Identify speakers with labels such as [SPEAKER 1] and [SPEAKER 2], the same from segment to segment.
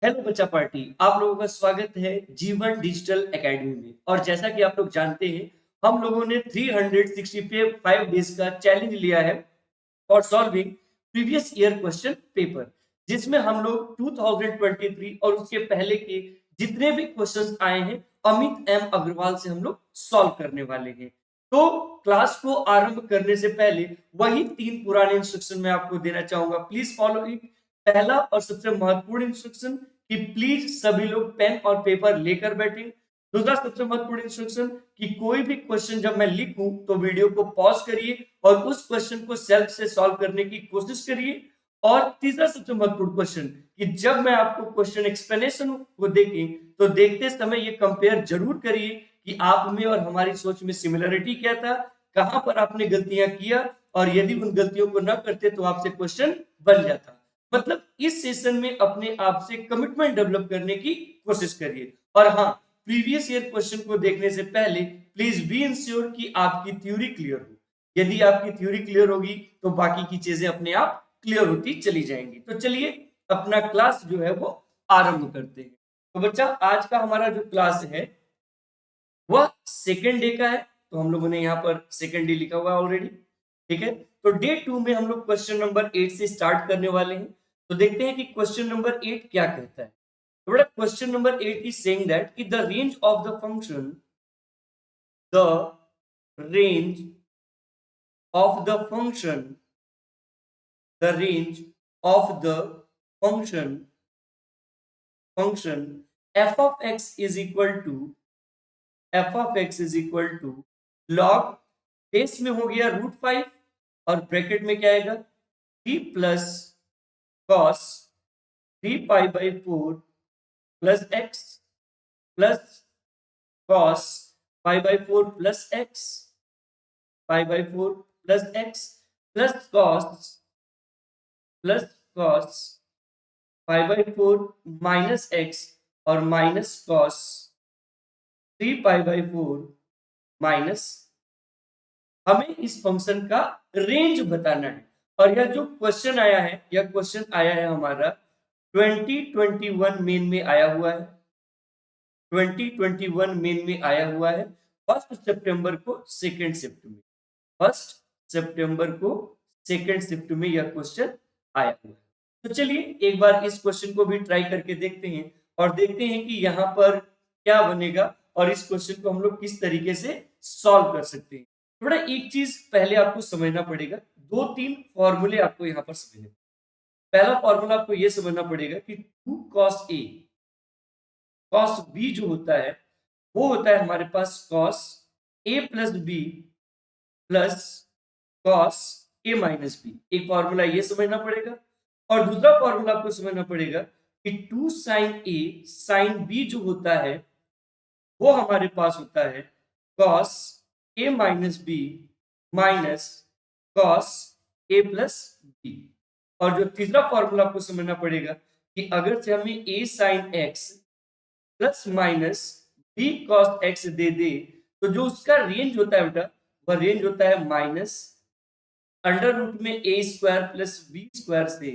[SPEAKER 1] Hello बच्चा party, आप लोगों का स्वागत है जीवन डिजिटल एकेडमी में। और जैसा कि आप लोग जानते हैं, हम लोगों ने 365 डेज का चैलेंज लिया है for solving previous year question paper, जिसमें हम लोग 2023 और उसके पहले के जितने भी क्वेश्चंस आए हैं अमित एम अग्रवाल से हम लोग सॉल्व करने वाले हैं। तो क्लास को आरंभ करने से पहले वही 3 पुराने इंस्ट्रक्शन मैं आपको देना चाहूंगा, प्लीज फॉलो इट। पहला और सबसे महत्वपूर्ण इंस्ट्रक्शन कि प्लीज सभी लोग पेन और पेपर लेकर बैठे। दूसरा सबसे महत्वपूर्ण इंस्ट्रक्शन कि कोई भी क्वेश्चन जब मैं लिखूं तो वीडियो को पॉज करिए और उस क्वेश्चन को सेल्फ से सॉल्व करने की कोशिश करिए। और तीसरा सबसे महत्वपूर्ण क्वेश्चन कि जब मैं आपको क्वेश्चन एक्सप्लेनेशन को देखें तो देखते समय ये कंपेयर जरूर करिए कि आप में और हमारी सोच में सिमिलरिटी क्या था, कहां पर आपने गलतियां किया, और यदि उन गलतियों को न करते तो आपसे क्वेश्चन बन जाता। मतलब इस सेशन में अपने आप से कमिटमेंट डेवलप करने की कोशिश करिए। और हाँ, प्रीवियस ईयर क्वेश्चन को देखने से पहले प्लीज बी इंश्योर कि आपकी थ्योरी क्लियर हो। यदि आपकी थ्योरी क्लियर होगी तो बाकी की चीजें अपने आप क्लियर होती चली जाएंगी। तो चलिए अपना क्लास जो है वो आरंभ करते हैं। तो बच्चा, आज का हमारा जो क्लास है वह सेकेंड डे का है। तो हम लोगों ने यहाँ पर सेकेंड डे लिखा हुआ है ऑलरेडी। ठीक है, तो डे 2 में हम लोग क्वेश्चन नंबर 8 से स्टार्ट करने वाले हैं। तो देखते हैं कि क्वेश्चन नंबर 8 क्या कहता है। तो बेटा, question number 8 is saying that कि the range of the function, the range of the function, the range of the function f of x is equal to log base में हो गया √5 और ब्रैकेट में क्या आएगा 3 plus cos 3π/4 plus x plus cos π/4 plus x π/4 plus x plus cos π/4 minus x और minus cos 3π/4 minus. हमें इस फंक्शन का रेंज बताना है। और यह जो क्वेश्चन आया है, यह क्वेश्चन आया है हमारा 2021 मेन में आया हुआ है। 2021 मेन में आया हुआ है 1 सितंबर को सेकेंड शिफ्ट में। 1 सितंबर को सेकेंड शिफ्ट में यह क्वेश्चन आया हुआ है। तो चलिए एक बार इस क्वेश्चन को भी ट्राई करके देखते हैं और देखते हैं कि यहाँ पर क्या बनेगा और इस क्वेश्चन को हम लोग किस तरीके से सॉल्व कर सकते हैं। थोड़ा एक चीज पहले आपको समझना पड़ेगा, 2-3 फॉर्मूले आपको यहाँ पर समझने। पहला फॉर्मूला आपको यह समझना पड़ेगा कि 2 cos A cos B जो होता है वो होता है हमारे पास cos A plus B plus cos A minus B। एक फॉर्मूला ये समझना पड़ेगा। और दूसरा फॉर्मूला आपको समझना पड़ेगा कि 2 sin A sin B जो होता है वो हमारे पास होता है cos A minus B minus cos A plus B। और जो तीसरा फॉर्मूला आपको समझना पड़ेगा कि अगर से हमें A sin X plus minus B cos X दे दे तो जो उसका रेंज होता है बेटा, वह रेंज होता है माइनस अंडर रूट में A square plus B square से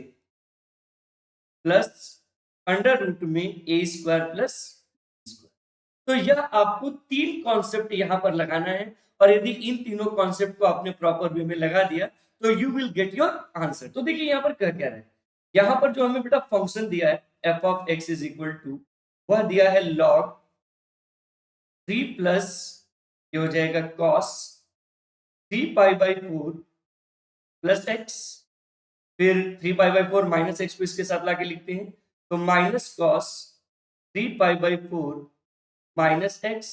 [SPEAKER 1] प्लस अंडर रूट में A square plus B square. तो यह आपको 3 कॉन्सेप्ट यहां पर लगाना है। और यदि इन तीनों कॉन्सेप्ट को आपने प्रॉपर वे में लगा दिया तो you will get your answer. तो देखिए यहाँ पर क्या कह रहा है, यहाँ पर जो हमें बेटा फंक्शन दिया है f of x is equal to, वह दिया है log 3 प्लस ये हो जाएगा cos 3π/4 प्लस x, फिर 3π/4 माइनस x को इसके साथ लाके लिखते हैं तो minus cos 3π/4 minus x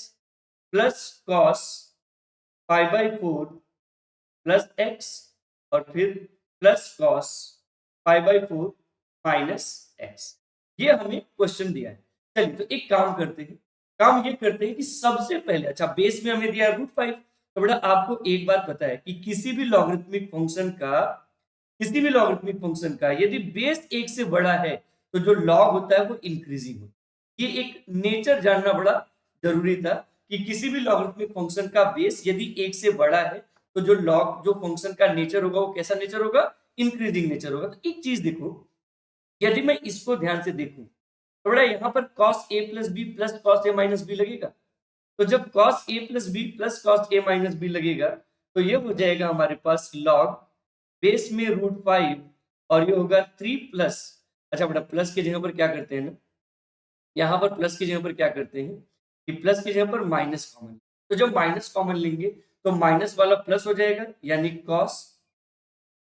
[SPEAKER 1] plus cos π/4 plus x और फिर प्लस cos π/4 माइनस x। ये हमें क्वेश्चन दिया है। चलिए तो एक काम करते हैं, काम ये करते हैं कि सबसे पहले, अच्छा बेस में हमें दिया √5। तो बेटा आपको एक बात पता है कि किसी भी लॉगरिथमिक फंक्शन का यदि बेस 1 से बड़ा है तो जो लॉग होता है वो इंक्रीजिंग होता है। ये एक नेचर जानना बड़ा जरूरी था कि किसी भी लॉगरिथमिक फंक्शन का बेस यदि 1 से बड़ा है तो जो फंक्शन का नेचर होगा वो कैसा नेचर होगा, इंक्रीजिंग नेचर होगा। तो एक चीज देखो, यदि मैं इसको ध्यान से देखूं तो बेटा यहाँ पर cos a plus B plus cos a minus B लगेगा। तो जब cos a plus B plus cos a minus B लगेगा तो ये हो जाएगा हमारे पास log बेस में √5 और ये होगा 3 प्लस, अच्छा बेटा प्लस की जगह पर क्या करते हैं ना, यहाँ पर प्लस की जगह पर क्या करते हैं कि प्लस की जगह पर माइनस कॉमन, तो जब माइनस कॉमन लेंगे तो माइनस वाला प्लस हो जाएगा यानी cos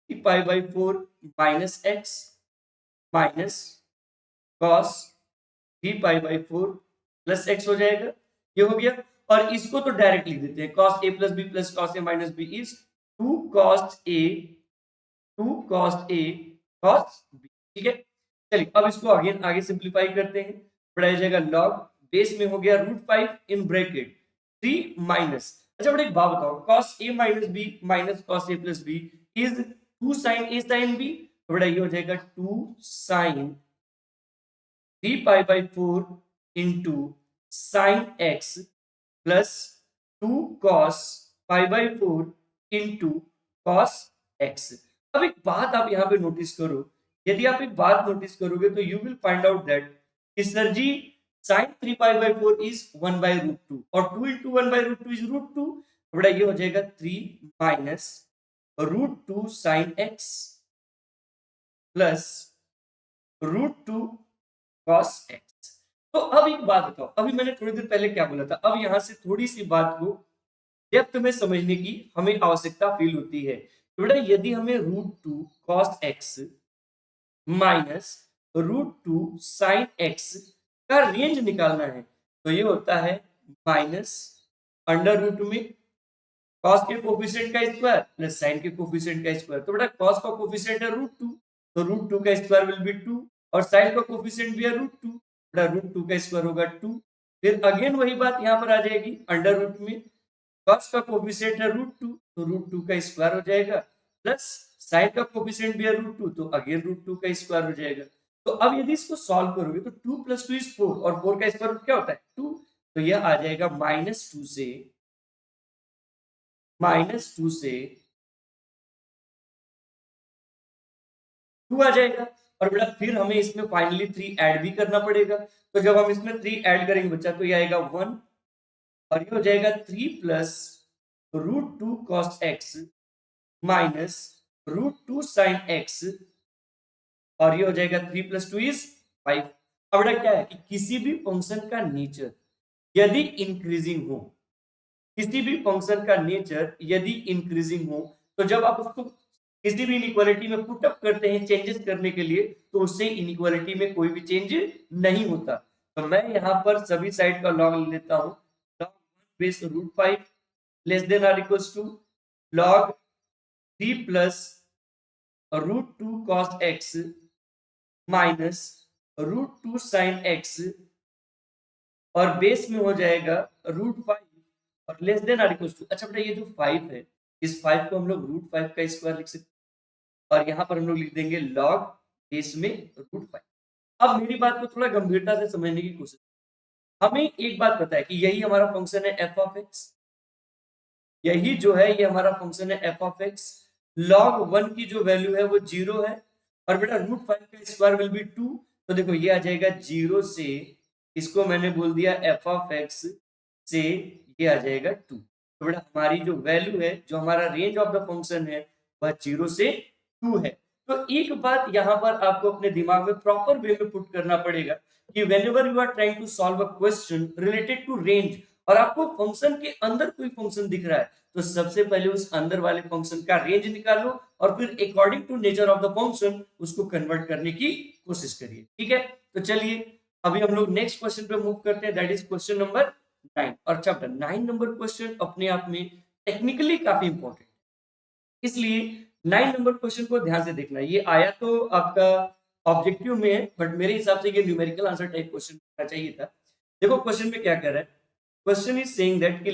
[SPEAKER 1] pi by 4 minus x minus cos 3 pi by 4 plus x हो जाएगा, ये हो गया। और इसको तो डायरेक्ट लिख देते हैं cos a plus B plus cos a minus B is 2 cos a 2 cos a cos b, ठीक है। चलिए अब इसको आगे सिंप्लीफाई करते हैं, बढ़ाया जाएगा log बेस में हो गया √5 इन ब्रैकेट 3 माइनस, अच्छा बेटा एक बात बताओ cos a minus B minus cos a plus B is 2 sin a sin b, तो बेटा ये हो जाएगा 2 sin 3 pi by 4 into sine x plus 2 cos pi by 4 into cos x। अब एक बात आप यहाँ पे नोटिस करो, यदि आप एक बात नोटिस करोगे तो you will find out that कि sir ji sine 3 pi by 4 is 1 by √2 और 2 इंटू 1 बाई √2 इज √2, बड़ा ये हो जाएगा 3 minus √2 sine x plus √2 cos x। तो अब एक बात बताओ, अभी मैंने थोड़ी देर पहले क्या बोला था, अब यहां से थोड़ी सी बात को डेप्थ में समझने की हमें आवश्यकता फील होती है। तो बेटा यदि हमें √2 cos x minus √2 sin x का रेंज निकालना है तो ये होता है माइनस अंडर रूट में cos के कोफिशिएंट का स्क्वायर प्लस sin के कोफिशिएंट का स्क्वायर, तो बेटा cos का कोफिशिएंट है √2 तो √2 का स्क्वायर विल बी 2 और sin का कोफिशिएंट भी है √2, बेटा √2 का स्क्वायर होगा 2। फिर अगेन वही बात यहां पर आ जाएगी अंडर रूट में cos का कोफिशिएंट है √2 तो √2 का स्क्वायर हो जाएगा प्लस sin का कोफिशिएंट भी है √2 तो अगेन √2 का स्क्वायर हो जाएगा। तो अब यदि इसको सॉल्व करोगे तो 2 प्लस 2 इज 4 और 4 का स्क्वायर रूट क्या होता है 2, तो यह आ जाएगा -2 से -2 आ जाएगा। और बेटा फिर हमें इसमें फाइनली 3 ऐड भी करना पड़ेगा, तो जब हम इसमें 3 ऐड करेंगे बच्चा तो ये आएगा 1 और ये हो जाएगा 3 plus √2 cos x minus √2 sin x और ये हो जाएगा 3 प्लस 2 इज 5। अब बेटा क्या है कि किसी भी फंक्शन का नेचर यदि इंक्रीजिंग हो, किसी भी फंक्शन का नेचर यदि इंक्रीजिंग हो तो जब आप उसको किसी भी इनइक्वालिटी में पुट अप करते हैं चेंजेस करने के लिए तो उससे इनइक्वालिटी में कोई भी चेंज नहीं होता। तो मैं यहाँ पर सभी साइड का लॉग ले लेता हूँ, log 1 base √5 less than or equals to log 3 plus √2 cos x minus √2 sin x और बेस में हो जाएगा √5 और less than or equals to, अच्छा बेटा ये जो 5 है इस 5 को हम लोग √5 का स्क्वायर लिख सकते हैं और यहाँ पर हम लोग लिख देंगे log बेस में √5। अब मेरी बात को थोड़ा गंभीरता से समझने की कोशिश, हमें एक बात पता है कि यही हमारा फंक्शन है f ऑफ x, यही जो है ये हमारा फंक्शन है f ऑफ x, log 1 की जो वैल्यू है वो 0 है और बेटा √5 का स्क्वायर विल बी 2, तो देखो ये आ जाएगा 0 से, इसको मैंने बोल दिया f ऑफ x से ये आ जाएगा 2, तो बेटा हमारी जो वैल्यू है जो हमारा रेंज ऑफ द फंक्शन है वह 0 से 2 है। तो एक बात यहाँ पर आपको अपने दिमाग में प्रॉपर वे में पुट करना पड़ेगा कि whenever you are trying to solve a question related to range और आपको फंक्शन के अंदर कोई फंक्शन दिख रहा है तो सबसे पहले उस अंदर वाले फंक्शन का रेंज निकालो और फिर according to nature of the function उसको कन्वर्ट करने की कोशिश करिए, ठीक है। तो चलिए अभी हम लोग नेक्स्ट क्वेश्चन पे मूव करते हैं, दैट इज क्वेश्चन नंबर 9 और चैप्टर 9 नंबर क्वेश्चन अपने आप में टेक्निकली काफी इंपॉर्टेंट, इसलिए 9 नंबर क्वेश्चन को ध्यान से देखना। ये आया तो आपका ऑब्जेक्टिव में है बट मेरे हिसाब से ये न्यूमेरिकल आंसर टाइप क्वेश्चन होना चाहिए था। देखो क्वेश्चन में क्या कह रहा है, क्वेश्चन इज सेइंग दैट कि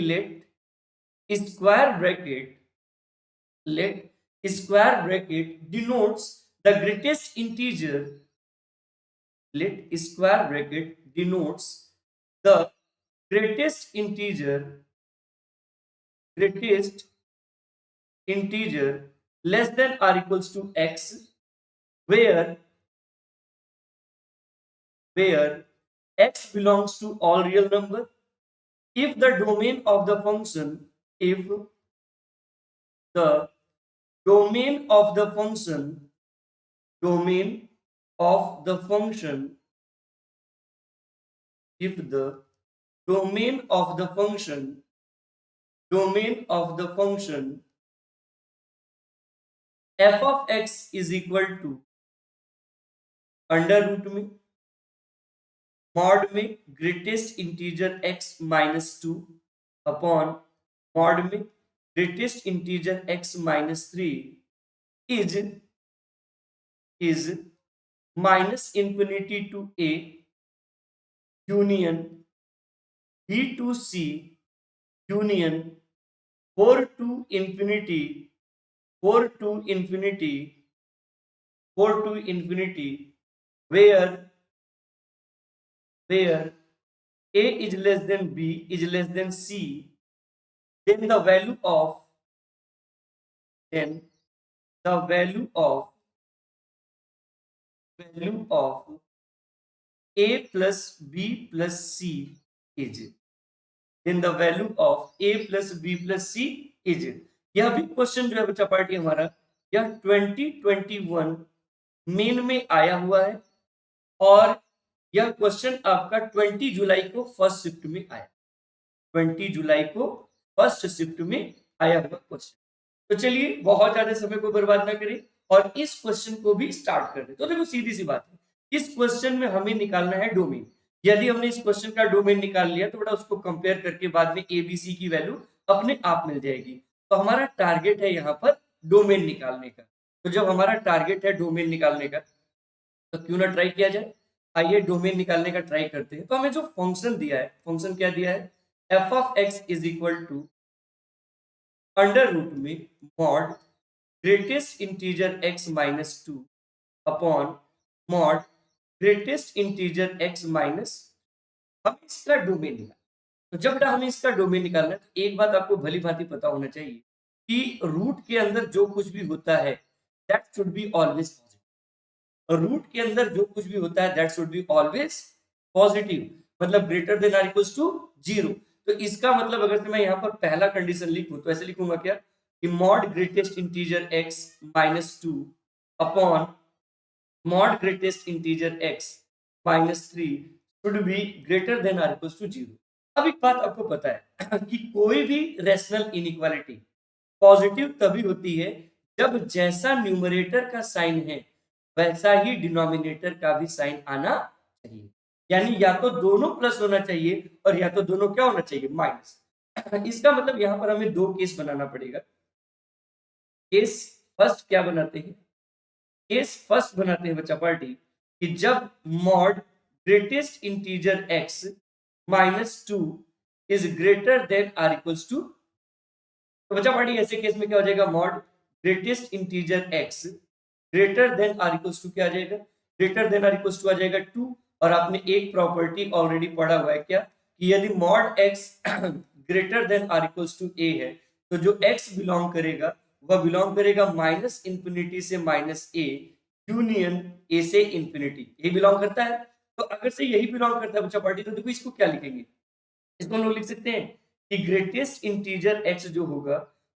[SPEAKER 1] let square bracket denotes the greatest integer, let square bracket denotes the greatest integer less than or equals to x where where x belongs to all real number. If the domain of the function, if the domain of the function, domain of the function, if the domain of the function, domain of the function f of x is equal to under root में mod में greatest integer x minus two upon mod में greatest integer x minus three is minus infinity to a union b to c union 4 to infinity 4 to infinity 4 to infinity where a is less than b is less than c, then the value of a plus b plus c is, then the value of a plus b plus c is. यह भी question जो है बच्चा party हमारा यह 2021 main में आया हुआ है और यह क्वेश्चन आपका 20 जुलाई को फर्स्ट शिफ्ट में आया, 20 जुलाई को फर्स्ट शिफ्ट में आया हुआ क्वेश्चन। तो चलिए बहुत ज्यादा समय को बर्बाद ना करें और इस क्वेश्चन को भी स्टार्ट कर दें। तो देखो सीधी सी बात है, इस क्वेश्चन में हमें निकालना है डोमेन। यदि हमने इस क्वेश्चन का डोमेन निकाल लिया तो बड़ा उसको कंपेयर करके बाद में एबीसी की वैल्यू अपने आप मिल जाएगी। तो हमारा टारगेट है यहाँ पर डोमेन निकालने का। तो जब हमारा टारगेट है डोमेन निकालने का तो क्यों ना ट्राई किया जाए। आइए डोमेन निकालने का ट्राई करते हैं। तो हमें जो फंक्शन दिया है, फंक्शन क्या दिया है, f of x is equal to under root में mod greatest integer x minus two upon mod greatest integer x minus, हम इसका डोमेन निकालना। तो जब हमें इसका डोमेन निकालना है तो एक बात आपको भली भांति पता होना चाहिए कि रूट के अंदर जो कुछ भी होता है that should be always positive. Root के अंदर जो कुछ भी होता है that should be always positive, मतलब greater than or equals to 0। तो इसका मतलब अगर से मैं यहाँ पर पहला कंडीशन लिखूं तो ऐसे लिखूंगा क्या कि mod greatest integer x minus two upon mod greatest integer x minus three should be greater than or equals to 0। अब एक बात आपको पता है कि कोई भी रैशनल इनइक्वालिटी पॉजिटिव तभी होती है जब जैसा न्यूमरेटर का साइन है वैसा ही डिनोमिनेटर का भी साइन आना चाहिए। यानी या तो दोनों प्लस होना चाहिए और या तो दोनों क्या होना चाहिए, माइनस। इसका मतलब यहां पर हमें दो केस बनाना पड़ेगा। केस फर्स्ट क्या बनाते हैं, केस फर्स्ट बनाते हैं बच्चा पार्टी कि जब mod greatest integer x minus two is greater than or equals to. तो बच्चा पार्टी ऐसे केस में क्या हो जाएगा, mod greatest integer x greater than or equals to क्या आ जाएगा, greater than or equals to आ जाएगा 2। और आपने एक प्रॉपर्टी ऑलरेडी पढ़ा हुआ है क्या कि यदि mod x greater than or equals to a है तो जो x बिलोंग करेगा वह बिलोंग करेगा माइनस इंफिनिटी से माइनस a यूनियन a से इंफिनिटी, ये बिलोंग करता है। तो अगर से यही बिलोंग करता है बच्चा पार्टी तो देखो इसको क्या लिखेंगे, इसको हम लोग लिख सकते हैं कि ग्रेटेस्ट इंटीजर x जो होगा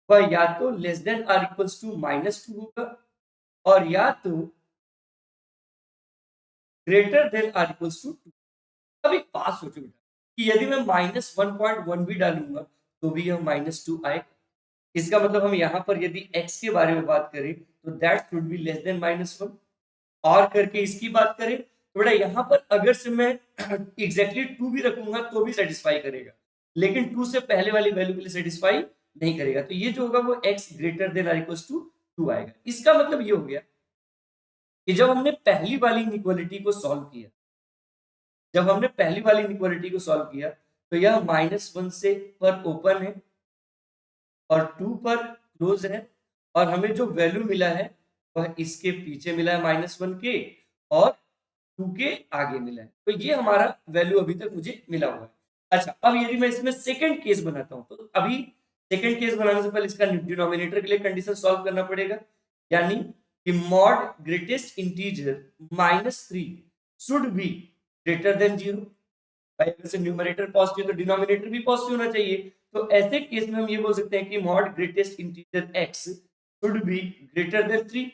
[SPEAKER 1] वह या तो less than or equals to minus two होगा और या तो greater than or equals to 2। अब एक बात सोचो बेटा कि यदि मैं माइनस 1.1 भी डालूंगा तो भी यह माइनस 2 आएगा। इसका मतलब हम यहाँ पर यदि x के बारे में बात करें तो that should B less then minus 1। और करके इसकी बात करें तो बेटा यहाँ पर अगर से मैं एग्जैक्टली 2 भी रखूंगा तो भी सेटिस्फाई करेगा, लेकिन 2 से पहले वाली वैल्यू के लिए सेटिस्फाई नहीं करेगा। तो ये जो होगा वो x greater than or equals to 2 आएगा। इसका मतलब ये हो गया कि जब हमने पहली वाली इनइक्वालिटी को सॉल्व किया, जब हमने पहली वाली इनइक्वालिटी को सॉल्व किया तो यह -1 से पर ओपन है और 2 पर क्लोज है और हमें जो वैल्यू मिला है वह इसके पीछे मिला है -1 के और 2 के आगे मिला है। तो ये हमारा वैल्यू अभी तक मुझे मिला हुआ है। अच्छा, अब यदि मैं इसमें सेकंड केस बनाता हूं तो अभी सेकंड केस बनाने से पहले इसका डिनोमिनेटर के लिए कंडीशन सॉल्व करना पड़ेगा। यानी कि mod greatest integer -3 should be greater then 0। भाई अगर से न्यूमरेटर पॉजिटिव तो डिनोमिनेटर भी पॉजिटिव होना चाहिए। तो ऐसे केस में हम ये बोल सकते हैं कि mod greatest integer x should be greater then 3।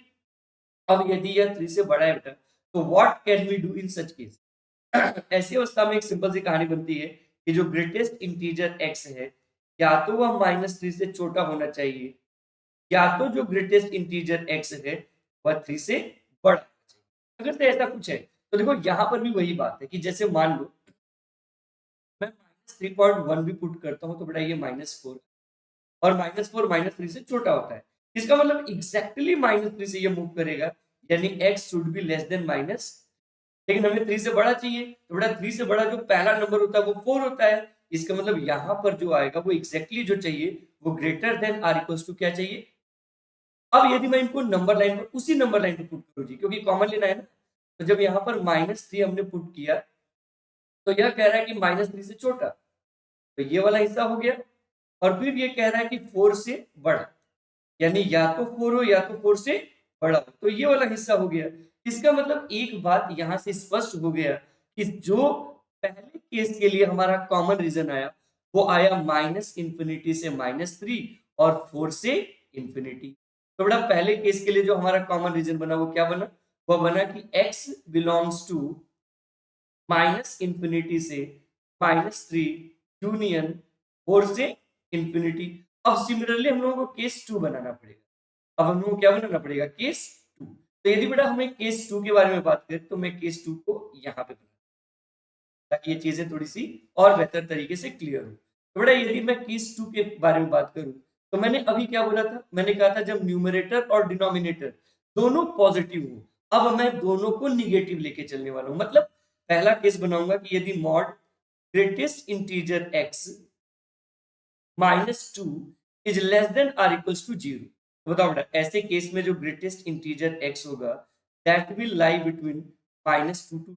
[SPEAKER 1] अब यदि यह 3 से बड़ा है बेटा, तो what can we do in such case? ऐसी अवस्था में एक सिंपल सी कहानी बनती है कि जो ग्रेटेस्ट इंटीजर x है, या तो वह -3 से छोटा होना चाहिए, या तो जो ग्रेटेस्ट इंटीजर x है वह 3 से बड़ा होना चाहिए। अगर से ऐसा कुछ है तो देखो यहाँ पर भी वही बात है कि जैसे मान लो मैं -3.1 भी पुट करता हूँ तो बेटा ये -4, और -4 -3 से छोटा होता है। इसका मतलब एग्जैक्टली -3 से ये मूव करेगा, यानी x should B less then minus, लेकिन हमें 3 से बड़ा चाहिए, तो बेटा 3 से बड़ा जो पहला नंबर होता है वो 4 होता है। इसका मतलब यहाँ पर जो आएगा वो एग्जैक्टली जो चाहिए वो greater than or equals to क्या चाहिए। अब यदि मैं इनको नंबर लाइन पर उसी नंबर लाइन पर पुट करूँ जी, क्योंकि कॉमन लेना है ना, तो जब यहाँ पर -3 हमने पुट किया तो यह कह रहा है कि -3 से छोटा, तो ये वाला हिस्सा हो गया। और फिर ये कह रहा है कि 4 से बड़ा, यानी या तो 4 हो या तो 4 से बड़ा हो, तो ये वाला हिस्सा हो गया। इसका मतलब एक बात यहां से स्पष्ट हो गया कि जो पहले केस के लिए हमारा कॉमन रीजन आया वो आया -इंफिनिटी से -3 और 4 से इंफिनिटी। तो बड़ा पहले केस के लिए जो हमारा कॉमन रीजन बना वो क्या बना? वो बना कि x बिलोंग्स टू -इंफिनिटी से -3 यूनियन 4 से इंफिनिटी। अब सिमिलरली हम लोगों को केस 2 बनाना पड़ेगा। अब हम लोगों को क्या बनाना पड़ेगा? केस 2। तो यदि बेटा हमें केस 2 के बारे में बात करें तो मैं केस 2 को यहाँ पे बना, ताकि ये चीजें थोड़ी सी और बेहतर तरीके से क्लियर हो। तो बेटा यदि मैं केस 2 के बारे में बात करूं तो मैंने अभी क्या बोला था? मैंने कहा था जब न्यूमरेटर और डिनोमिनेटर दोनों पॉजिटिव हो, अब मैं दोनों को निगेटिव लेके चलने वाला हूं। मतलब पहला केस बनाऊंगा कि यदि mod greatest integer x -2 is less than or equals to 0। तो बताओ बेटा ऐसे केस में जो ग्रेटेस्ट इंटीजर x होगा that will lie between -2 to,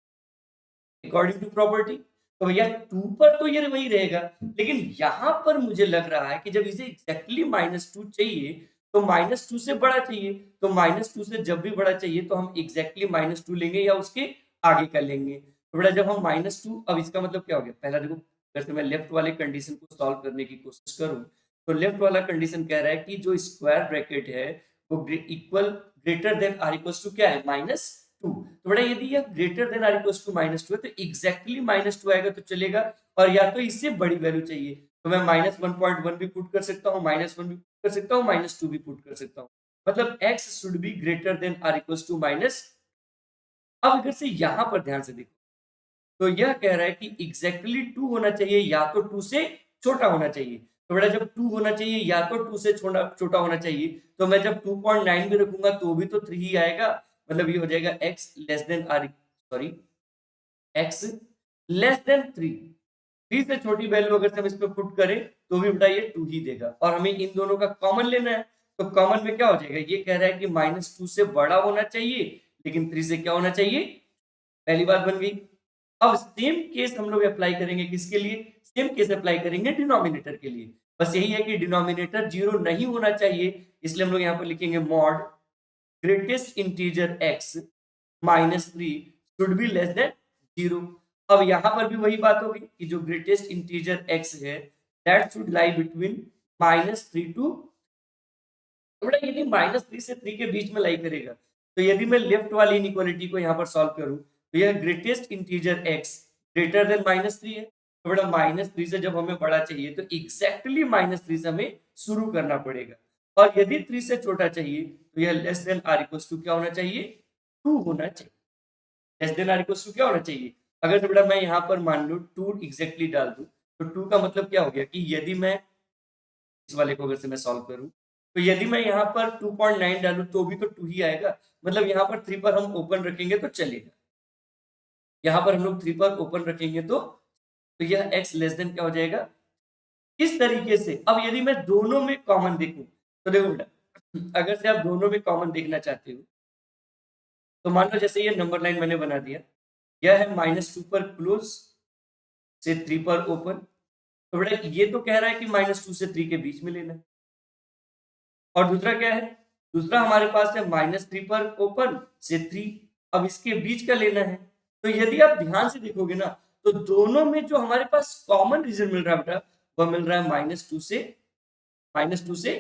[SPEAKER 1] according to property. तो भैया 2 पर तो ये वही रहेगा, लेकिन यहां पर मुझे लग रहा है कि जब इसे एग्जैक्टली -2 चाहिए तो -2 से बड़ा चाहिए। तो -2 से जब भी बड़ा चाहिए तो हम एग्जैक्टली -2 लेंगे या उसके आगे का लेंगे। तो बेटा जब हम -2, अब इसका मतलब क्या हो गया? पहला देखो, जैसे मैं लेफ्ट वाले कंडीशन को सॉल्व करने की कोशिश करूं तो लेफ्ट वाला कंडीशन कह रहा है कि जो स्क्वायर ब्रैकेट है वो equal greater than or equals to क्या है? -2। तो बेटा यदि यह greater than or equals to -2 है तो एग्जैक्टली -2 आएगा तो चलेगा, और या तो इससे बड़ी वैल्यू चाहिए तो मैं -1.1 भी पुट कर सकता हूँ, -1 भी पुट कर सकता हूँ, -2 भी पुट कर सकता हूँ। मतलब x should be greater than or equals to minus. अब अगर से यहाँ पर ध्यान से देखो तो यह कह रहा है कि एग्जैक्टली 2 होना चाहिए या तो 2 से छोटा होना चाहिए। तो बेटा जब 2 होना चाहिए या तो 2 से छोटा छोटा होना चाहिए, तो मैं जब 2.9 भी रखूंगा तो भी तो 3 ही आएगा। मतलब ये हो जाएगा x less than or, sorry x less than 3। 3 से छोटी वैल्यू अगर से हम इसमें पुट करें तो भी बेटा ये 2 ही देगा, और हमें इन दोनों का कॉमन लेना है। तो कॉमन में क्या हो जाएगा? ये कह रहा है कि -2 से बड़ा होना चाहिए, लेकिन 3 से क्या होना चाहिए? पहली बात बन गई। अब सेम केस हम लोग अप्लाई करेंगे किसके लिए? सेम केस अप्लाई करेंगे डिनोमिनेटर के लिए। बस यही है कि डिनोमिनेटर 0 नहीं होना चाहिए, इसलिए हम लोग यहाँ पर लिखेंगे mod greatest integer x -3 should be less then 0। अब यहाँ पर भी वही बात होगी कि जो ग्रेटेस्ट इंटीजर x है that should lie between -3 to, तो बेटा यदि -3 से 3 के बीच में लाई करेगा तो यदि मैं लेफ्ट वाली इनइक्वालिटी को यहाँ पर सॉल्व करूँ तो यह greatest integer x greater then -3 है। तो बेटा -3 से जब हमें बड़ा चाहिए तो एग्जैक्टली -3 से हमें शुरू करना पड़ेगा, और यदि 3 से छोटा चाहिए तो यह less than or equals to क्या होना चाहिए? 2 होना चाहिए। Less than or equals to क्या होना चाहिए? अगर तो बेटा मैं यहाँ पर मान लो 2 एग्जैक्टली डाल दूं तो 2 का मतलब क्या हो गया कि यदि मैं इस वाले को अगर से मैं सॉल्व करूं तो यदि मैं यहाँ पर 2.9 डालूं तो भी तो 2 ही आएगा। मतलब यहाँ पर 3 पर हम ओपन रखेंगे तो चलेगा, यहाँ पर हम लोग 3 पर ओपन रखेंगे तो यह x लेस देन क्या हो जाएगा? इस तरीके से। अब यदि मैं दोनों में कॉमन देखूं तो देखो बेटा अगर से आप दोनों में कॉमन देखना चाहते हो तो मान लो जैसे ये नंबर लाइन मैंने बना दिया, यह है -2 पर क्लोज से 3 पर ओपन। तो बेटा ये तो कह रहा है कि -2 से 3 के बीच में लेना है, और दूसरा क्या है? दूसरा हमारे पास है -3 पर ओपन से 3, अब इसके बीच का लेना है। तो यदि आप ध्यान से देखोगे ना, तो दोनों में जो हमारे पास कॉमन रीजन मिल रहा है बेटा, वह मिल रहा है -2 से।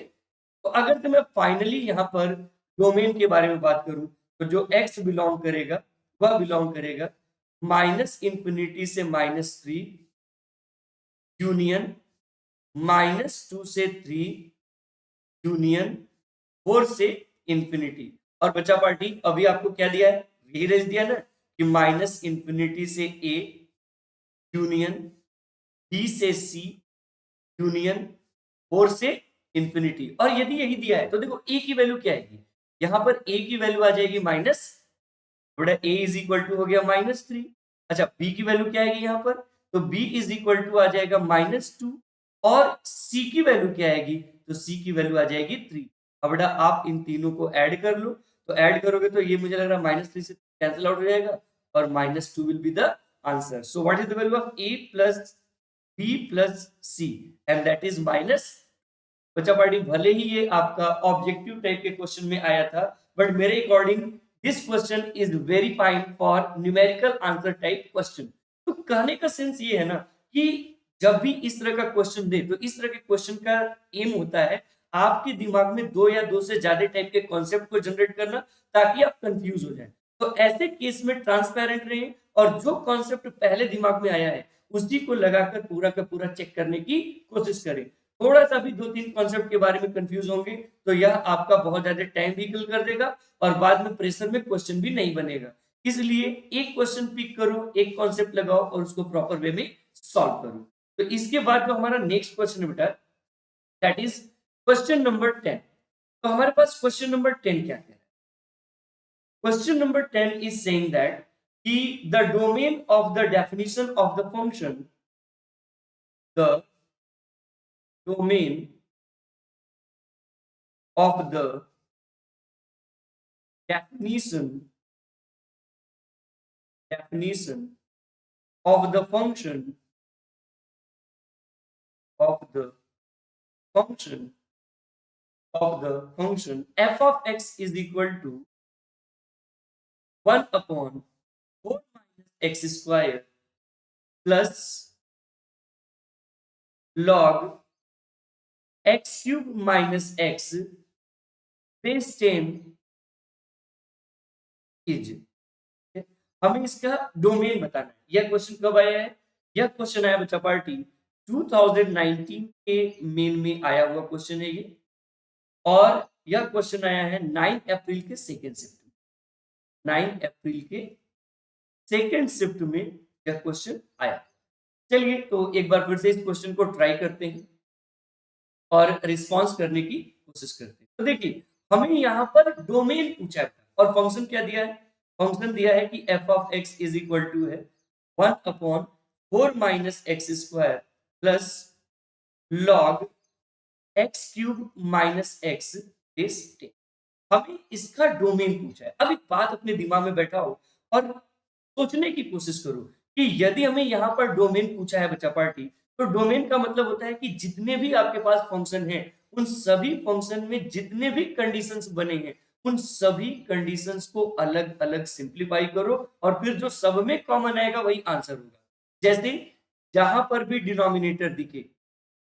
[SPEAKER 1] तो अगर तो मैं फाइनली यहाँ पर डोमेन के बारे में बात करूं, तो जो x बिलोंग करेगा वह बिलोंग करेगा -∞ से -3 यूनियन -2 से 3 यूनियन 4 से इंफिनिटी। और बच्चा पार्टी अभी आपको क्या दिया है, यही रेंज दिया ना कि -∞ से a यूनियन b से c यूनियन 4 से इंफिनिटी। और यदि यही दिया है तो देखो a की वैल्यू क्या आएगी, यहां पर a की वैल्यू आ जाएगी माइनस, बड़ा a इज इक्वल टू हो गया -3। अच्छा b की वैल्यू क्या आएगी यहाँ पर, तो b इज इक्वल टू आ जाएगा -2। और c की वैल्यू क्या आएगी, तो c की वैल्यू आ जाएगी 3। अब बेटा आप इन तीनों को ऐड कर लो, तो ऐड करोगे तो ये मुझे लग रहा है -3 से कैंसिल आउट हो जाएगा और -2 will be the answer. So what is the value of a plus b plus c and that is minus. बच्चा पार्टी भले ही ये आपका ऑब्जेक्टिव टाइप के क्वेश्चन में आया था, बट मेरे according this question is very fine for numerical answer type question. तो कहने का सेंस ये है ना कि जब भी इस तरह का क्वेश्चन दे, तो इस तरह के क्वेश्चन का एम होता है आपके दिमाग में दो या दो से ज्यादा टाइप के कॉन्सेप्ट को जनरेट करना, ताकि आप कंफ्यूज हो जाए। तो ऐसे केस में ट्रांसपेरेंट रहें और जो कॉन्सेप्ट पहले दिमाग में आया है उसी को लगाकर पूरा का पूरा चेक करने की कोशिश करें। थोड़ा सा भी दो तीन कॉन्सेप्ट के बारे में कंफ्यूज होंगे तो यह आपका बहुत ज्यादा टाइम भी किल कर देगा और बाद में प्रेशर में क्वेश्चन भी नहीं बनेगा। इसलिए एक क्वेश्चन पिक करो, एक कॉन्सेप्ट लगाओ और उसको प्रॉपर वे में सॉल्व करो। तो इसके बाद जो हमारा नेक्स्ट क्वेश्चन है बेटा, दैट इज क्वेश्चन नंबर 10। तो हमारे पास क्वेश्चन नंबर 10 क्या कह रहा है, question number 10 is saying that कि the domain of the definition of the function, the domain of the definition of the function of the function f of x is equal to 1 upon 4 minus x square plus log x cube minus x base 10 is। हमें इसका domain बताना है। यह question कब आया है, यह question आया बच्चा पार्टी 2019 के मेन में आया हुआ क्वेश्चन है ये, और यह क्वेश्चन आया है 9 अप्रैल के सेकेंड शिफ्ट में। 9 अप्रैल के सेकेंड शिफ्ट में यह क्वेश्चन आया। चलिए तो एक बार फिर से इस क्वेश्चन को ट्राई करते हैं और रिस्पॉन्स करने की कोशिश करते हैं। तो देखिए हमें यहाँ पर डोमेन पूछा है और फंक्शन क्या दिया है, फंक्शन दिया है कि f of x is equal to है 1 upon 4 minus x square plus log x cube minus x base 10। हमें इसका डोमेन पूछा है। अब एक बात अपने दिमाग में बैठाओ और सोचने की कोशिश करो कि यदि हमें यहाँ पर डोमेन पूछा है बच्चा पार्टी, तो डोमेन का मतलब होता है कि जितने भी आपके पास फंक्शन हैं, उन सभी फंक्शन में जितने भी कंडीशंस बने हैं, उन सभी कंडीशंस को अलग अलग सिंप्लीफाई करो और फिर जो सब में कॉमन आएगा वही आंसर होगा। जैसे जहां पर भी डिनोमिनेटर दिखे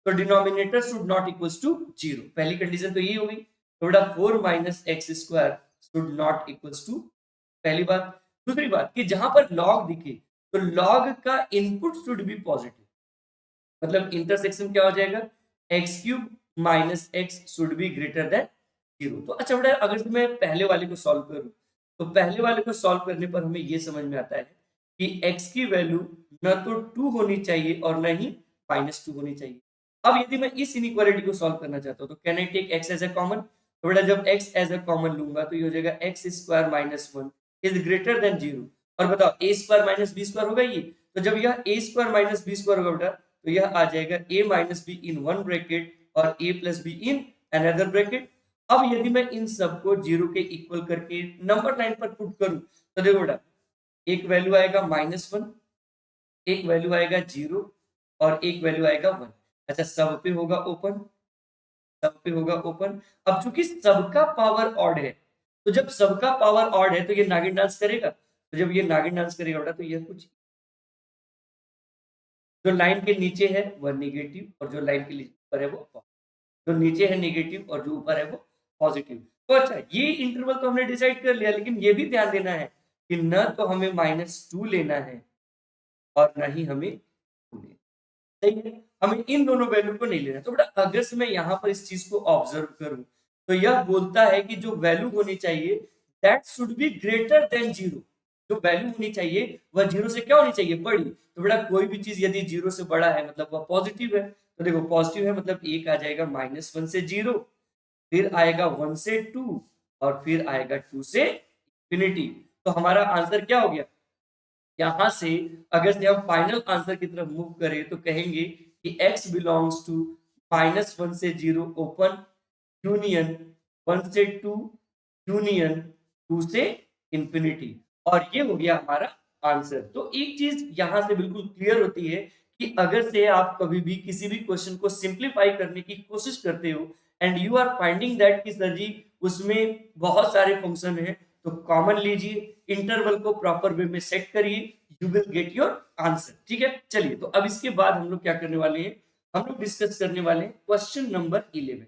[SPEAKER 1] तो denominator should not equals to 0, पहली कंडीशन तो यही हो गई। तो बेटा 4 minus x square should not equals to, पहली बात। दूसरी बात कि जहां पर लॉग दिखे तो लॉग का इनपुट शुड बी पॉजिटिव, मतलब इंटरसेक्शन क्या हो जाएगा, x cube minus x should be greater then 0। तो अच्छा बेटा अगर मैं पहले वाले को सॉल्व करूं, तो पहले वाले को सॉल्व करने पर हमें ये समझ में आता है कि x की वैल्यू न तो 2 होनी चाहिए और न ही -2 होनी चाहिए। अब यदि मैं इस इनइक्वालिटी को सॉल्व करना चाहता हूं तो can I take x as a common, तो बेटा जब x एज अ कॉमन लूंगा तो ये हो जाएगा x square minus 1 is greater then 0। और बताओ a square minus b square होगा ये, तो जब यह a square minus b square होगा बेटा तो यह आ जाएगा a minus be in one bracket और a plus be in another bracket. अब यदि मैं इन सबको 0 के इक्वल करके नंबर लाइन पर पुट करूं तो देखो बेटा एक वैल्यू आएगा -1, एक वैल्यू आएगा 0 और एक वैल्यू आएगा 1। अच्छा सब पे होगा ओपन, सब पे होगा ओपन। अब चूंकि सबका पावर ऑड है, तो जब सबका पावर ऑड है तो ये नागिन डांस करेगा, तो जब ये नागिन डांस करेगा बेटा तो ये कुछ जो लाइन के नीचे है वह नेगेटिव और जो लाइन के ऊपर है वो पॉजिटिव। जो नीचे है नेगेटिव और जो ऊपर है वो पॉजिटिव। तो अच्छा ये इंटरवल तो हमने डिसाइड कर लिया, लेकिन ये भी ध्यान देना है कि न तो हमें -2 लेना है और ना ही हमें 2 लेना है। सही है, हमें इन दोनों वैल्यू को नहीं लेना। तो बेटा अगर से मैं यहाँ पर इस चीज को ऑब्जर्व करूं तो यह बोलता है कि जो वैल्यू होनी चाहिए that should be greater then 0। जो वैल्यू होनी चाहिए वह 0 से क्या होनी चाहिए, बड़ी। तो बेटा कोई भी चीज यदि 0 से बड़ा है मतलब वह पॉजिटिव है। तो देखो पॉजिटिव है मतलब एक आ जाएगा -1 से 0, फिर आएगा 1 से 2 और फिर आएगा 2 से इंफिनिटी। तो हमारा आंसर क्या हो गया, यहां से अगर से हम फाइनल आंसर की तरफ मूव करें तो कहेंगे कि x बिलोंग्स टू -1 से 0 ओपन यूनियन 1 से 2 यूनियन 2 से इंफिनिटी। और ये हो गया हमारा आंसर। तो एक चीज यहां से बिल्कुल क्लियर होती है कि अगर से आप कभी भी किसी भी क्वेश्चन को सिंप्लीफाई करने की कोशिश करते हो and you are finding that कि सर जी उसमें बहुत सारे फंक्शन है, तो कॉमन लीजिए, इंटरवल को प्रॉपर वे में सेट करिए, you will get your answer. ठीक है, चलिए तो अब इसके बाद हम लोग क्या करने वाले हैं, हम लोग डिस्कस करने वाले हैं क्वेश्चन नंबर 11।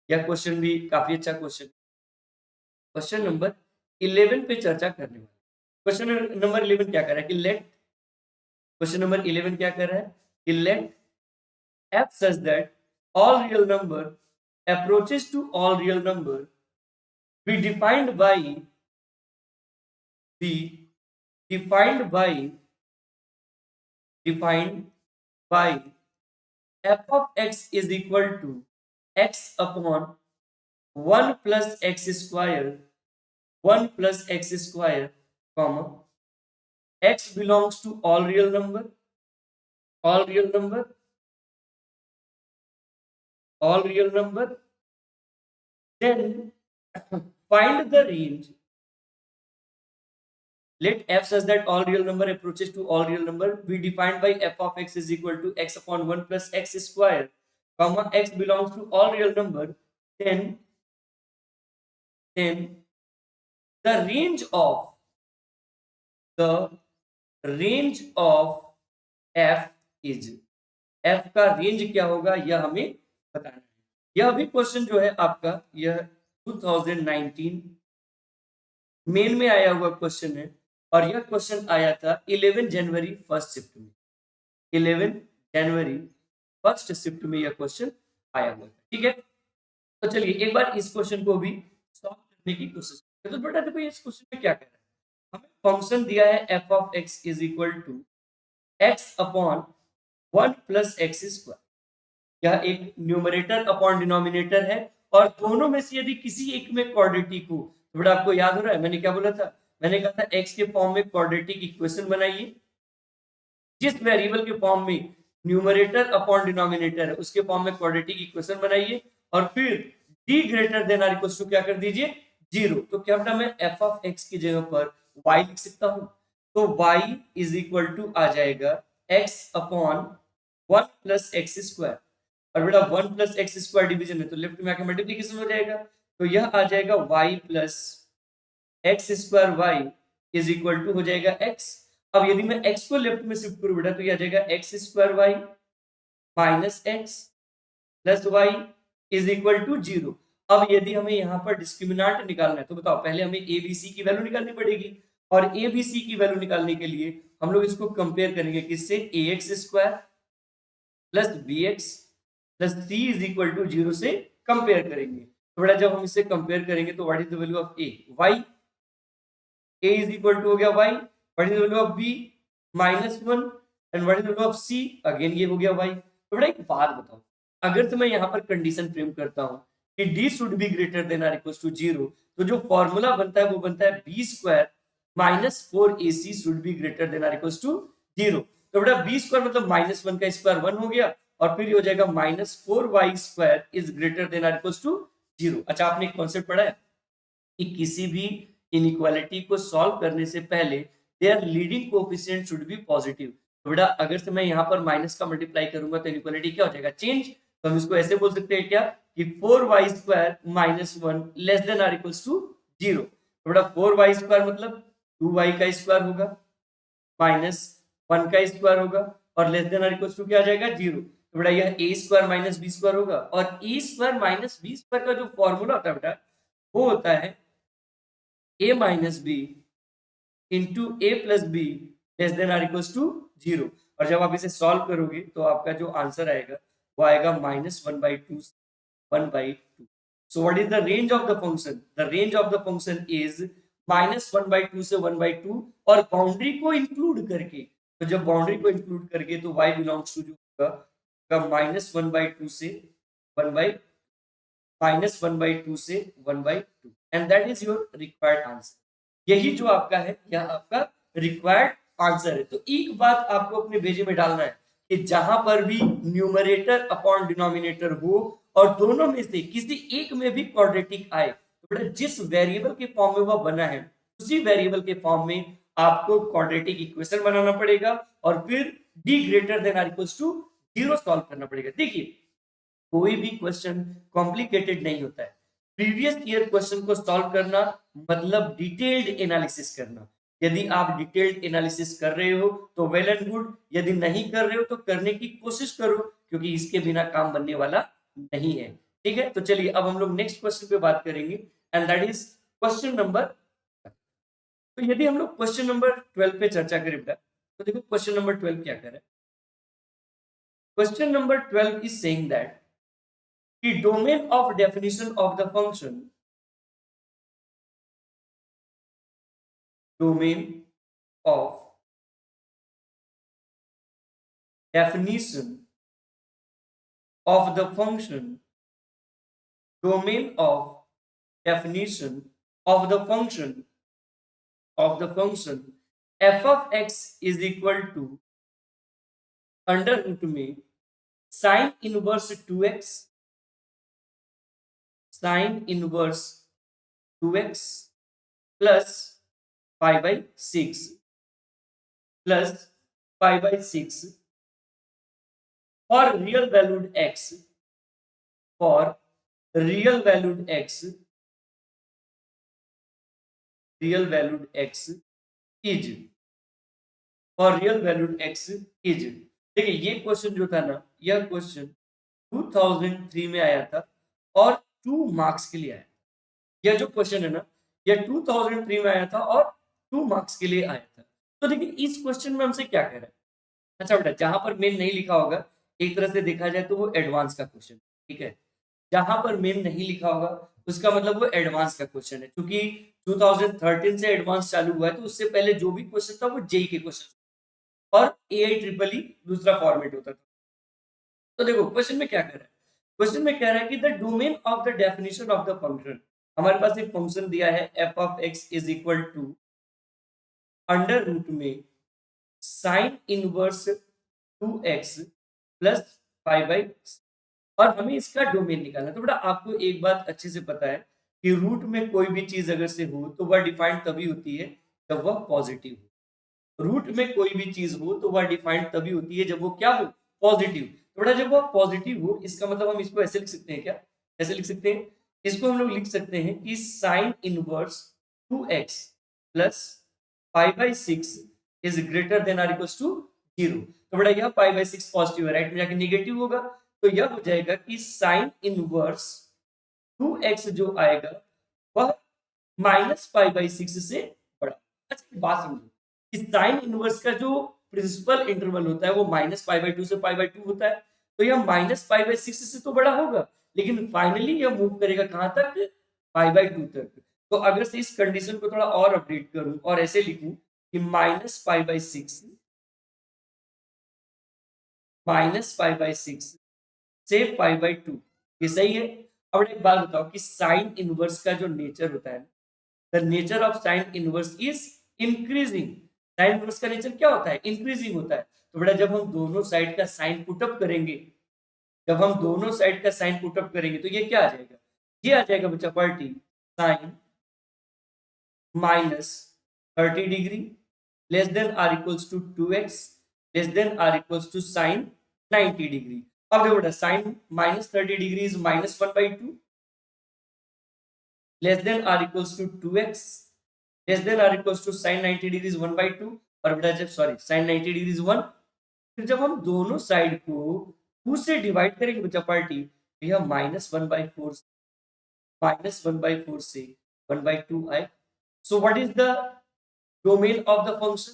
[SPEAKER 1] यह क्वेश्चन भी काफी अच्छा क्वेश्चन, क्वेश्चन नंबर 11 पे चर्चा करने वाले। क्वेश्चन नंबर 11 क्या कर रहा है कि लेट, क्वेश्चन नंबर 11 क्या कर रहा है कि late f such that all real number approaches to all real number be be defined by f of x is equal to x upon 1 plus x square, 1 plus x square, comma x belongs to all real number, all real number, all real number, then find the range. Let f such that all real number approaches to all real number be defined by f of x is equal to x upon 1 plus x square, comma x belongs to all real number, then the range of the range of f is, f का range क्या होगा यह हमें बताना है। यह भी question जो है आपका यह 2019 मेन में आया हुआ क्वेश्चन है और यह क्वेश्चन आया था 11 जनवरी फर्स्ट शिफ्ट में, 11 जनवरी फर्स्ट शिफ्ट में यह क्वेश्चन आया हुआ था। ठीक है, तो चलिए एक बार इस क्वेश्चन को भी सॉल्व करने की कोशिश करते हैं। तो बेटा देखो इस क्वेश्चन में क्या कह रहा है, हमें फंक्शन दिया है f of x is equal to x upon 1 plus x square। यह एक न्यूमरेटर अपॉन डिनोमिनेटर है और दोनों में से यदि किसी एक में क्वाड्रेटिक हो, तो बेटा आपको याद हो रहा है मैंने क्या बोला था, मैंने कहा था x के फॉर्म में क्वाड्रेटिक इक्वेशन बनाइए, जिस वेरिएबल के फॉर्म में न्यूमरेटर अपॉन डिनोमिनेटर है उसके फॉर्म में क्वाड्रेटिक इक्वेशन बनाइए और फिर d greater than or equal to क्या कर दीजिए 0। तो क्या बेटा मैं f ऑफ x की जगह पर y लिख सकता हूं, तो y इज इक्वल टू आ जाएगा x upon 1 plus x square, और बेटा 1 प्लस एक्स स्क्वायर डिवीजन है तो लेफ्ट में आके मल्टीप्लीकेशन हो जाएगा, तो यह आ जाएगा y plus x square y is equal to हो जाएगा x। अब यदि मैं x को लेफ्ट में शिफ्ट करूं बेटा तो यह आ जाएगा x square y minus x plus y is equal to 0। अब यदि हमें यहाँ पर डिस्क्रिमिनेंट निकालना है तो बताओ पहले हमें ए बी सी की वैल्यू निकालनी पड़ेगी, और ए बी सी की वैल्यू निकालने के लिए हम लोग इसको कंपेयर करेंगे किससे, a x square plus b x plus c is equal to 0 से कंपेयर करेंगे। तो बेटा जब हम इसे कंपेयर करेंगे तो what is the value of a, y, a is equal to हो गया y, what is the value of b -1 and what is the value of c, again ये हो गया y। तो बेटा एक बात बताओ, अगर तो मैं यहाँ पर कंडीशन फ्रेम करता हूँ कि d should be greater than or equal to 0, तो जो फॉर्मूला बनता है वो बनता है b square minus 4ac should be greater than or equal to 0। तो बेटा b स्क्वायर मतलब -1 का स्क्वायर 1 हो गया और फिर ये हो जाएगा -4y square is greater than or equal to 0। अच्छा आपने एक कॉन्सेप्ट पढ़ा है कि किसी भी इनइक्वालिटी को सॉल्व करने से पहले their leading coefficient should be positive. तो बेटा अगर से मैं यहाँ पर माइनस का मल्टीप्लाई करूंगा तो इनइक्वालिटी क्या हो जाएगा, चेंज। तो हम इसको ऐसे बोल सकते हैं क्या कि 4y² - 1 less than or equals to 0। तो बेटा 4y² मतलब 2y का स्क्वायर होगा माइनस 1 का स्क्वायर होगा और less than or equal to क्या आ जाएगा 0। तो बेटा यह a square minus b square होगा और a square minus b square का जो फॉर्मूला होता है बेटा वो होता है a minus b into a plus b less than or equal to 0। और जब आप इसे सॉल्व करोगे तो आपका जो आंसर आएगा वो आएगा -1/2 1/2। So what is the range of the function? The range of the function is -1/2 से 1/2 और बाउंड्री को इंक्लूड करके। तो जब बाउंड्री को इंक्लूड करके तो y बिलोंग्स टू जो होगा -1/2 से 1/2 and that is your required answer. यही जो आपका है यह आपका रिक्वायर्ड आंसर है। तो एक बात आपको अपने भेजे में डालना है कि जहां पर भी न्यूमरेटर अपॉन डिनोमिनेटर हो और दोनों में से किसी एक में भी क्वाड्रेटिक आए तो बेटा जिस वेरिएबल के फॉर्म में वह बना है उसी वेरिएबल के फॉर्म में आपको क्वाड्रेटिक इक्वेशन बनाना पड़ेगा और फिर d greater than or equals to 0 solve करना पड़ेगा। देखिए कोई भी क्वेश्चन कॉम्प्लिकेटेड नहीं होता है। प्रीवियस ईयर क्वेश्चन को सॉल्व करना मतलब डिटेल्ड एनालिसिस करना। यदि आप डिटेल्ड एनालिसिस कर रहे हो तो वेल एंड गुड, यदि नहीं कर रहे हो तो करने की कोशिश करो क्योंकि इसके बिना काम बनने वाला नहीं है। ठीक है, तो चलिए अब हम लोग नेक्स्ट क्वेश्चन पे बात करेंगे and that is question number. तो यदि हम लोग क्वेश्चन नंबर 12 पे चर्चा करें बेटा तो देखो क्वेश्चन नंबर 12 क्या कह रहा है। Question number 12 is saying that the domain of definition of the function domain of definition of the function domain of definition of the function f of x is equal to under root में sin inverse 2x sin inverse 2x plus pi by 6 plus pi by 6 for real valued x for real valued x is for real valued x is। देखिए ये question जो था ना यह question 2003 में आया था और 2 मार्क्स के लिए आया। यह जो क्वेश्चन है ना यह 2003 में आया था और 2 मार्क्स के लिए आया था। तो देखिए इस क्वेश्चन में हमसे क्या कह रहा है। अच्छा बेटा जहां पर मेन नहीं लिखा होगा एक तरह से देखा जाए तो वो एडवांस का क्वेश्चन, ठीक है। जहां पर मेन नहीं लिखा होगा उसका मतलब वो एडवांस का क्वेश्चन है क्योंकि 2013 से एडवांस चालू हुआ है तो उससे पहले जो भी क्वेश्चन था वो जेई के क्वेश्चन और एआई ट्रिपल ई दूसरा फॉर्मेट होता था। तो देखो क्वेश्चन में क्या कह रहा है। क्वेश्चन में कह रहा है कि the domain of the definition of the function, हमारे पास एक फंक्शन दिया है f of x is equal to under root में साइन इनवर्स 2x प्लस 5 और हमें इसका डोमेन निकालना है। तो बेटा आपको एक बात अच्छे से पता है कि रूट में कोई भी चीज अगर से हो तो वह डिफाइंड तभी होती है जब वह पॉजिटिव हो। रूट में कोई भी चीज हो तो वह डिफाइंड तभी होती है जब वो क्या हो, पॉजिटिव। तो बेटा जब वह पॉजिटिव हो इसका मतलब हम इसको ऐसे लिख सकते हैं, क्या ऐसे लिख सकते हैं, इसको हम लोग लिख सकते हैं कि sine inverse 2x plus 5/6 is greater than or equals to 0। तो बेटा यह 5/6 पॉजिटिव है, राइट में जाके नेगेटिव होगा तो यह हो जाएगा कि साइन इनवर्स 2x जो आएगा वह -5/6 से बड़ा। अच्छा बात समझो कि साइन इनवर्स का जो प्रिंसिपल इंटरवल होता है वो -π/2 से π/2 होता है तो यह -π/6 से तो बड़ा होगा लेकिन फाइनली यह मूव करेगा कहां तक, π/2 तक। तो अगर से इस कंडीशन को थोड़ा और अपडेट करूं और ऐसे लिखूं कि -π/6 से π/2 ये सही है। अब एक बात बताओ कि साइन इनवर्स का जो नेचर होता है, the nature of sine inverse is increasing. Sine inverse का नेचर क्या होता है, इंक्रीजिंग होता है। तो बेटा जब हम दोनों साइड का साइन पुटअप करेंगे, जब हम दोनों साइड का साइन पुटअप करेंगे तो ये क्या आ जाएगा, ये आ जाएगा बच्चा party sine -30 degree less than or equals to 2x less than or equals to sine 90 degree. अब देखो बेटा sine -30 degree is -1/2 less than or equals to 2x less than or equal to sine 90 degree 1/2 और बेटा जब sorry sine 90 degree 1, फिर जब हम दोनों साइड को 2 से डिवाइड करेंगे बच्चा पार्टी, तो यह -1/4 से 1/2 आए। So what is the domain of the function?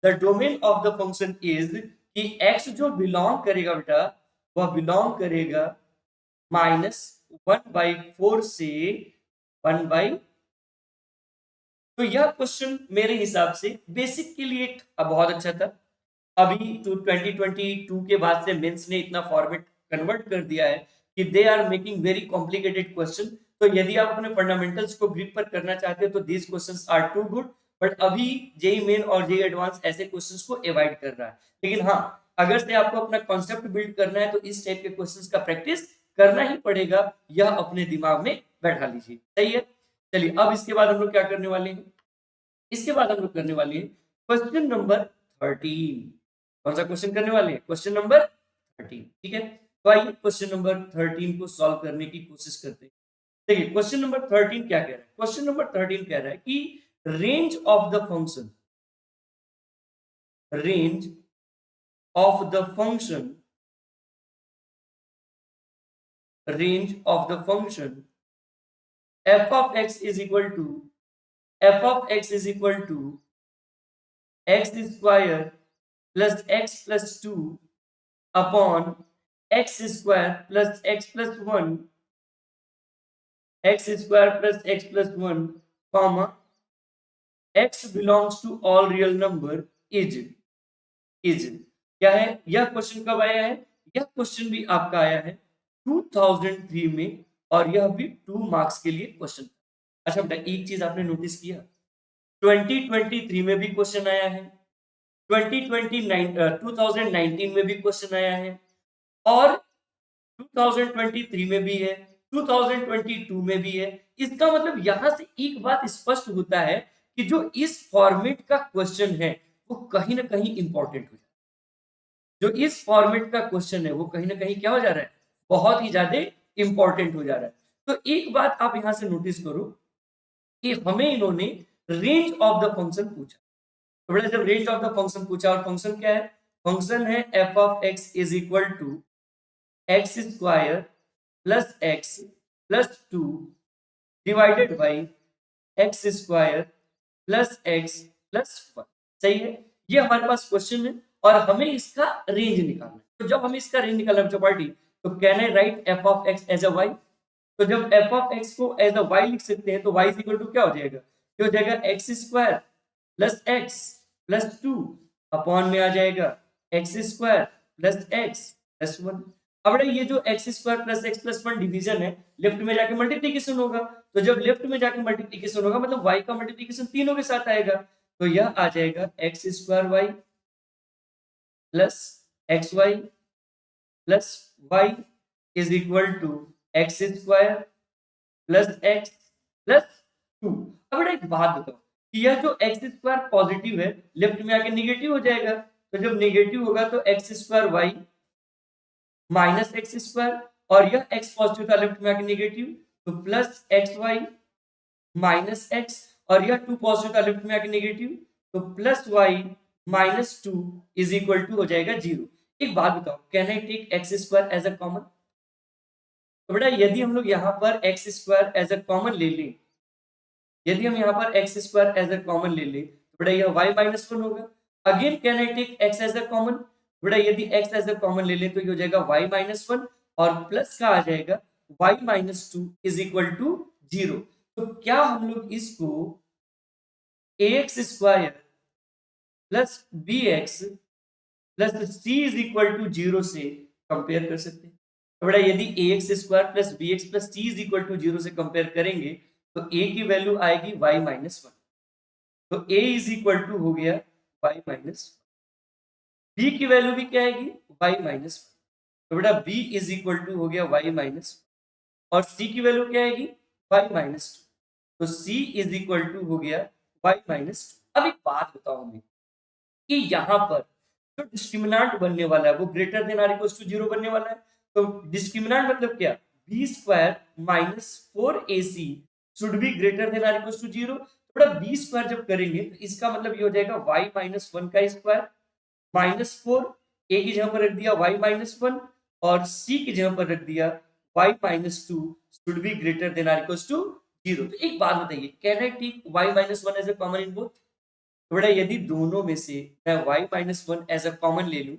[SPEAKER 1] The domain of the function is कि x जो बिलोंग करेगा बेटा, वह बिलोंग करेगा -1/4 से 1/, तो यह क्वेश्चन मेरे हिसाब से बेसिक के लिए बहुत अच्छा था। अभी तो 2022 के बाद से मेंस ने इतना फॉर्मेट कन्वर्ट कर दिया है कि they are making very complicated question. तो यदि आप अपने फंडामेंटल्स को ग्रिप पर करना चाहते हो तो these questions are too good, but अभी जेई मेन और जेई एडवांस ऐसे क्वेश्चंस को अवॉइड कर रहा है। लेकिन हाँ, अगर से आपको अपना कॉन्सेप्ट बिल्ड करना है तो इस टाइप के क्वेश्चंस का प्रैक्टिस करना ही पड़ेगा, यह अपने दिमाग में बैठा लीजिए। सही है, चलिए अब इसके बाद हम लोग क्या करने वाले हैं, इसके बाद हम लोग करने वाले हैं क्वेश्चन नंबर 13। कौन सा क्वेश्चन करने वाले हैं? Question number 13। ठीक है, तो आइए क्वेश्चन नंबर 13 को सॉल्व करने की कोशिश करते हैं। देखिए क्वेश्चन नंबर 13 क्या कह रहा है? क्वेश्चन नंबर 13 कह रहा है कि range of the function, range of the function, range of the function f of x is equal to f of x is equal to x square plus x plus 2 upon x square plus x plus 1, x square plus x plus 1, comma x belongs to all real number is क्या है? यह question कब आया है? यह question भी आपका आया है 2003 में और यह भी 2 मार्क्स के लिए क्वेश्चन। अच्छा बेटा एक चीज आपने नोटिस किया, 2023 में भी क्वेश्चन आया है, 2019 में भी क्वेश्चन आया है और 2023 में भी है, 2022 में भी है। इसका मतलब यहां से एक बात स्पष्ट होता है कि जो इस फॉर्मेट का क्वेश्चन है वो कहीं ना कहीं इंपॉर्टेंट हो जाता है। जो इस फॉर्मेट का क्वेश्चन है वो कहीं ना कहीं क्या हो जा रहा है, बहुत ही ज्यादा इंपॉर्टेंट हो जा रहा है। तो एक बात आप यहां से नोटिस करो कि हमें इन्होंने रेंज ऑफ द फंक्शन पूछा। तो बेटा जब रेंज ऑफ द फंक्शन पूछा और फंक्शन क्या है? फंक्शन है f of x is equal to x square plus x plus 2 divided by x square plus x plus 1। सही है, ये हमारे पास क्वेश्चन है और हमें इसका रेंज निकालना है। तो जब हमें इसका रेंज निकालना है पार्टी, तो can I write f of x as a y? तो जब f of x को एज अ y लिख सकते हैं तो y इक्वल टू क्या हो जाएगा? ये हो जाएगा x square plus x plus 2 upon में आ जाएगा x square plus x plus 1। अब ये जो x square plus x plus 1 division है, लेफ्ट में जाके मल्टीप्लिकेशन होगा, तो जब लेफ्ट में जाके मल्टीप्लिकेशन होगा मतलब y का मल्टीप्लिकेशन तीनों के साथ आएगा, तो यह आ जाएगा x स्क्वायर y plus x y plus y is equal to x square plus x plus 2। अब एक बात बताओ कि यह जो एक्स स्क्वायर पॉजिटिव है लेफ्ट में आके निगेटिव हो जाएगा, तो जब निगेटिव होगा तो x square y minus x square, और यह एक्स पॉजिटिव था लेफ्ट में आके निगेटिव, तो plus x y minus x, और यह 2 पॉजिटिव था लेफ्ट में आके निगेटिव, तो plus y minus 2 is equal to हो जाएगा 0। एक बात बताओ, can I take x square as a common? तो बेटा यदि हम लोग यहाँ पर x square as a common ले लें, यदि हम यहाँ पर x square as a common ले लें तो बेटा यह वाई माइनस 1 होगा। Again can I take x as a common? बेटा यदि एक्स एज अ कॉमन ले लें तो ये हो जाएगा वाई माइनस 1 और प्लस का आ जाएगा y minus 2 is equal to 0। तो क्या हम लोग इसको ax square plus bx plus c is equal to 0 से कंपेयर कर सकते हैं? तो बेटा यदि ax square plus bx plus c is equal to 0 से कंपेयर करेंगे तो a की वैल्यू आएगी y माइनस 1, तो a इज इक्वल टू हो गया y माइनस 1। b की वैल्यू भी क्या आएगी? y माइनस 1, तो बेटा b इज इक्वल टू हो गया y माइनस 1 और c की वैल्यू क्या आएगी? y माइनस 2, तो c इज इक्वल टू हो गया y माइनस 2। अब एक बात बताओ हमें कि यहाँ पर जो डिस्क्रिमिनेंट बनने वाला है वो greater than or equal to 0 बनने वाला है। तो डिस्क्रिमिनेंट मतलब क्या? b square minus 4ac should be greater than or equal to 0। तो बेटा बी स्क्वायर जब करेंगे तो इसका मतलब ये हो जाएगा y माइनस वन का स्क्वायर माइनस फोर, ए की जगह पर रख दिया y माइनस वन और सी की जगह पर रख दिया y minus two should be greater than or equals to zero. तो एक बात बताइए, can I take y minus one as a common in both? तो बेटा यदि दोनों में से मैं y minus one as a common ले लूं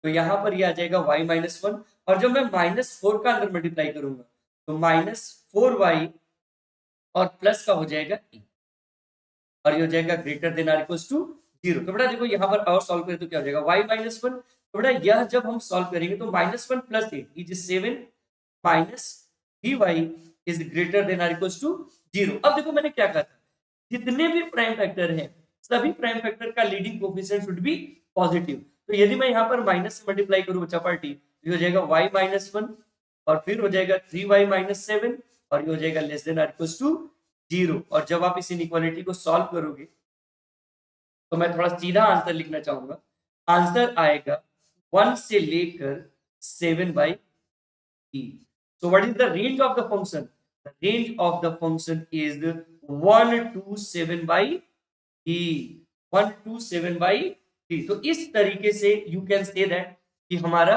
[SPEAKER 1] तो यहाँ पर ये आ जाएगा y माइनस वन, और जब मैं माइनस फोर का अंदर मल्टीप्लाई करूंगा तो माइनस फोर वाई और प्लस का हो जाएगा e, और ये हो जाएगा greater than or equals to zero. तो बेटा देखो यहाँ पर और सॉल्व करें तो क्या हो जाएगा y माइनस वन। तो बेटा यह जब हम सॉल्व करेंगे तो minus one plus eight is seven minus three y is greater than or equals to zero. अब देखो मैंने क्या कहा था, जितने भी प्राइम फैक्टर हैं सभी प्राइम फैक्टर का leading coefficient should be positive. तो यदि मैं यहाँ पर माइनस से मल्टीप्लाई करूँ बच्चा पार्टी तो हो जाएगा y माइनस वन और फिर हो जाएगा थ्री वाई माइनस सेवन और ये हो जाएगा less than or equals to zero. और जब आप इस इनइक्वालिटी को सॉल्व करोगे तो मैं थोड़ा सीधा आंसर लिखना चाहूंगा, आंसर आएगा वन से लेकर seven by e. So what is the range of the function? The range of the function is 1 to 7 by e. 1 to 7 by e. तो इस तरीके से you can say that कि हमारा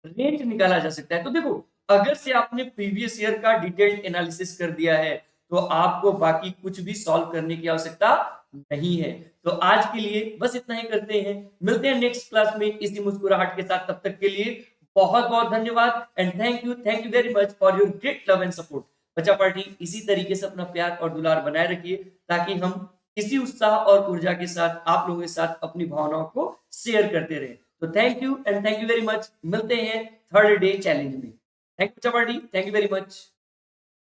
[SPEAKER 1] रेंज निकाला जा सकता है। तो देखो अगर से आपने प्रीवियस ईयर का डिटेल्ड एनालिसिस कर दिया है तो आपको बाकी कुछ भी सॉल्व करने की आवश्यकता नहीं है। तो आज के लिए बस इतना ही करते हैं, मिलते हैं नेक्स्ट क्लास में इसी मुस्कुराहट के साथ। तब तक के लिए बहुत बहुत धन्यवाद and thank you very much for your great love and support. बच्चा पार्टी इसी तरीके से अपना प्यार और दुलार बनाए रखिए ताकि हम इसी उत्साह और ऊर्जा के साथ आप लोगों के साथ अपनी भावनाओं को शेयर करते रहे। तो thank you and thank you very much, मिलते हैं थर्ड डे चैलेंज में। थैंक यू बच्चा party, thank you very much.